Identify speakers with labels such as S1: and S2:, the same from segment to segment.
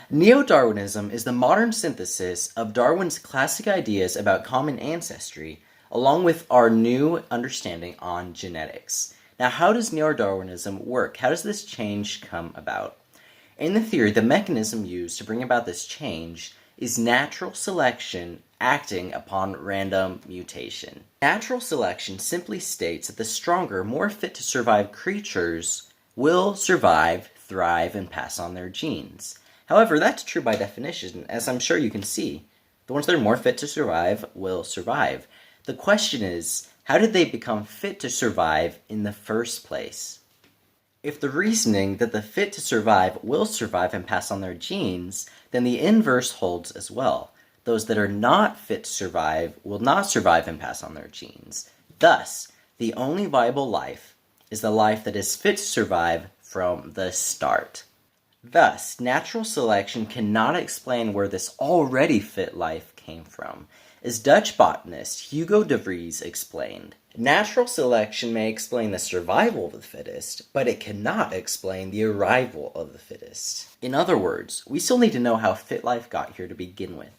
S1: Neo-Darwinism is the modern synthesis of Darwin's classic ideas about common ancestry, along with our new understanding on genetics. Now, how does Neo-Darwinism work? How does this change come about? In the theory, the mechanism used to bring about this change is natural selection acting upon random mutation. Natural selection simply states that the stronger, more fit to survive creatures will survive, thrive, and pass on their genes. However, that's true by definition, as I'm sure you can see. The ones that are more fit to survive will survive. The question is, how did they become fit to survive in the first place? If the reasoning that the fit to survive will survive and pass on their genes, then the inverse holds as well. Those that are not fit to survive will not survive and pass on their genes. Thus, the only viable life is the life that is fit to survive from the start. Thus, natural selection cannot explain where this already fit life came from. As Dutch botanist Hugo de Vries explained, natural selection may explain the survival of the fittest, but it cannot explain the arrival of the fittest. In other words, we still need to know how fit life got here to begin with.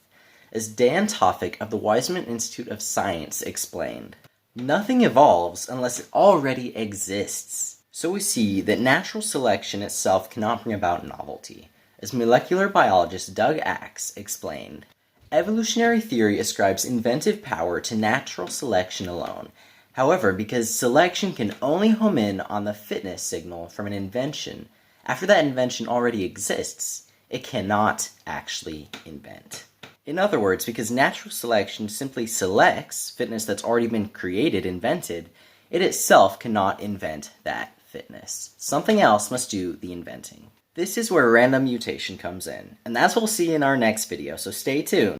S1: As Dan Tofik of the Weizmann Institute of Science explained, nothing evolves unless it already exists. So we see that natural selection itself cannot bring about novelty. As molecular biologist Doug Axe explained, evolutionary theory ascribes inventive power to natural selection alone. However, because selection can only home in on the fitness signal from an invention, after that invention already exists, it cannot actually invent. In other words, because natural selection simply selects fitness that's already been created, invented, it itself cannot invent that fitness. Something else must do the inventing. This is where random mutation comes in, and that's what we'll see in our next video, so stay tuned.